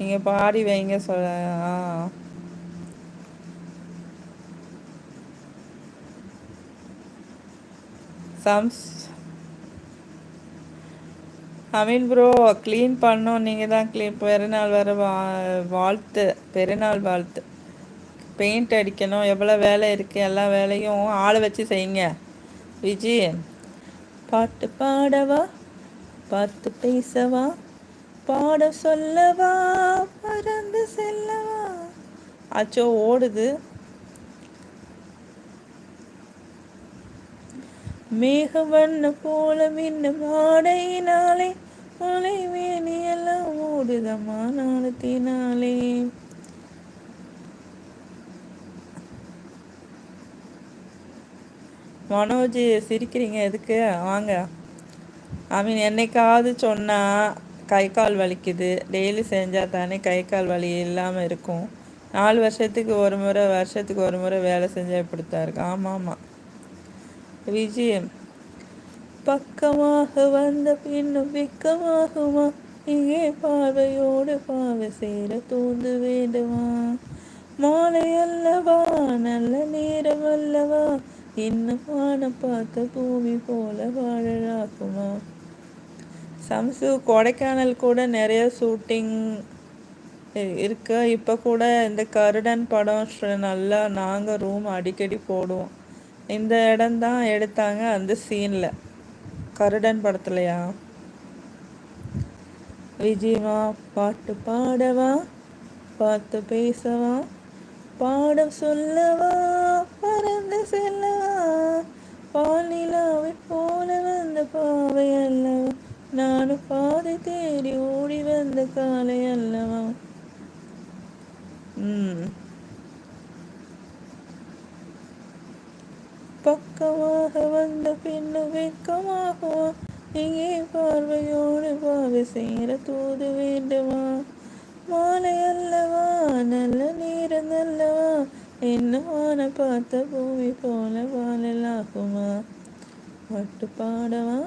நீங்கள் பாடி வைங்க சொல்ல. ஆ. சம்ஸ் அமீன் ப்ரோ, க்ளீன் பண்ணோம். நீங்கள் தான் க்ளீன். பெருநாள் வர வாழ்த்து, பெருநாள் வாழ்த்து. பெயிண்ட் அடிக்கணும், எவ்வளோ வேலை இருக்குது. எல்லா வேலையும் ஆளை வச்சு செய்யுங்க. விஜி, பாட்டு பாடவா, பார்த்து பேசவா, பாட சொல்லவா, பறந்து செல்லவா. அச்சோ ஓடுது. மேகவண்ண போல மின்னும் ஆடையினாலே மலை மேனி எல்லாம் ஓடுதம்மா நாளத்தினாலே. மனோஜ் சிரிக்கிறீங்க எதுக்கு? வாங்க. ஐ மீன் என்னைக்காவது சொன்னால் கை கால் வலிக்குது, டெய்லி செஞ்சால் தானே கை கால் வலி இல்லாமல் இருக்கும். 4 வருஷத்துக்கு ஒரு முறை, வருஷத்துக்கு ஒரு முறை வேலை செஞ்சால் இப்படித்தான் இருக்கு. ஆமாம் ஆமாம் விஜய். பக்கமாக வந்த பின்னும் வெக்கமாகுமா, இங்கே பார்வையோடு பார்வை சேர தூந்து வேண்டுமா. மாலை அல்லவா, நல்ல நேரம் அல்லவா, இன்னும் வானம் பார்த்த பூமி போல வாழலாகுமா. சம்சு, கொடைக்கானல் கூட நிறைய ஷூட்டிங் இருக்கு. இப்போ கூட இந்த கருடன் படம் நல்லா நாங்கள் ரூம் அடிக்கடி போடுவோம். இந்த இடம்தான் எடுத்தாங்க அந்த சீனில், கருடன் படத்துலையா. விஜயமா, பாட்டு பாடவா, பார்த்து பேசவா, பாடம் சொல்லவா, பறந்து செல்லவா, பாலிலாவை போல வந்த பாவை அல்லவா, நானும் பாதை தேடி ஓடி வந்த காலை அல்லவா. பக்கமாக வந்த பின்னு வெக்கமாகுமா, இங்கே பார்வையோடு பார்வை சேர தூது வேண்டுமா. மாலை அல்லவா, நல்ல நேரம் அல்லவா, இன்னும் வான பார்த்த பூமி போல வாழலாகுமா. பாட்டு பாடவா,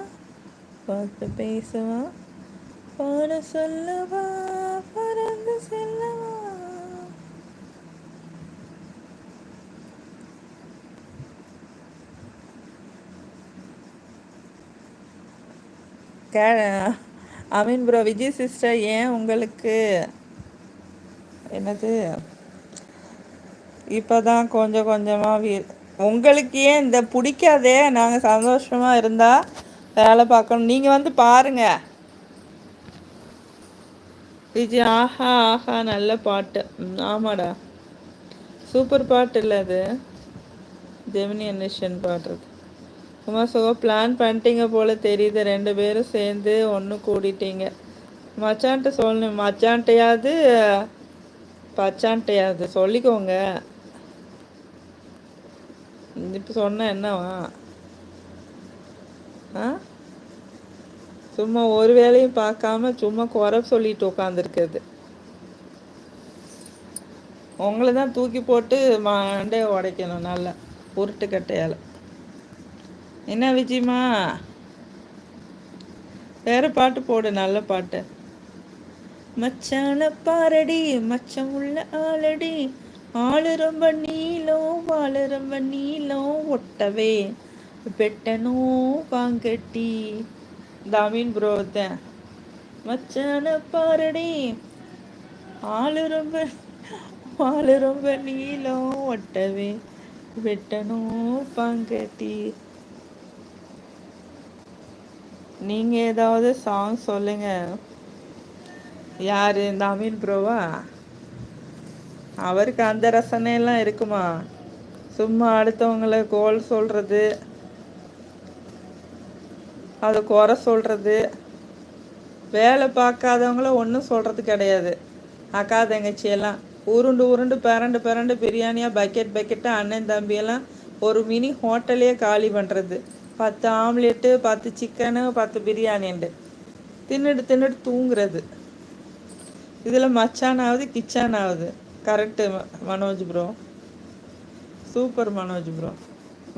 பார்த்து பேசவா, பாட சொல்லவா, பறந்து செல்லவா. அமீன் ப்ரோ, விஜய் சிஸ்டர் ஏன் உங்களுக்கு என்னது இப்போதான் கொஞ்சம் கொஞ்சமாக உங்களுக்கு ஏன் இந்த பிடிக்காதே? நாங்கள் சந்தோஷமாக இருந்தால் வேலை பார்க்கணும். நீங்கள் வந்து பாருங்க விஜய். ஆஹா ஆஹா, நல்ல பாட்டு. ஆமாடா, சூப்பர் பாட்டு இல்லை அது, ஜெமினி அனிஷன் பாடுறது. சும்மா பிளான் பண்ணிட்டீங்க போல தெரியுது. 2 பேரும் சேர்ந்து ஒன்று கூடிட்டீங்க. மச்சான்ட்ட சொல்லணும், மச்சான்ட்டையாவது பச்சான்ட்டையாவது சொல்லிக்கோங்க. இப்போ சொன்ன என்னவா? ஆ, சும்மா ஒரு வேலையும் பார்க்காம சும்மா குறை சொல்லிட்டு உட்காந்துருக்குது. உங்களை தான் தூக்கி போட்டு மண்டையை உடைக்கணும் நல்லா உருட்டு கட்டையால். என்ன விஜயமா, வேற பாட்டு போடு, நல்ல பாட்டு. மச்சான பாரடி, மச்சம் உள்ள ஆளடி, ஆளு ரொம்ப நீளம், வாழ ரொம்ப நீளம், ஒட்டவே பெட்டனும் வாங்கட்டி. தாமீன் ப்ரோ தான். மச்சான பாரடி, ஆளு ரொம்ப நீளம், ஒட்டவே வெட்டணும் பங்கட்டி. நீங்க ஏதாவது சாங் சொல்லுங்க. யாரு? இந்த அமீன் ப்ரோவா? அவருக்கு அந்த ரசனையெல்லாம் இருக்குமா? சும்மா அடுத்தவங்களை கோல் சொல்றது, அதை குறை சொல்றது, வேலை பார்க்காதவங்கள ஒன்றும் சொல்றது கிடையாது. அக்கா தங்கச்சியெல்லாம் உருண்டு உருண்டு பிறண்டு பிறண்டு பிரியாணியாக பக்கெட்டாக அண்ணன் தம்பியெல்லாம் ஒரு மினி ஹோட்டலே காலி பண்ணுறது. 10 ஆம்லேட்டு, 10 சிக்கனு, 10 பிரியாணிண்டு தின்னுட்டு தூங்குறது. இதில் மச்சானாவது கிச்சானாவது. Correct Manoj bro, super Manoj bro.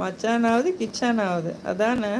மச்சானாவது கிச்சானாவது, அதானே?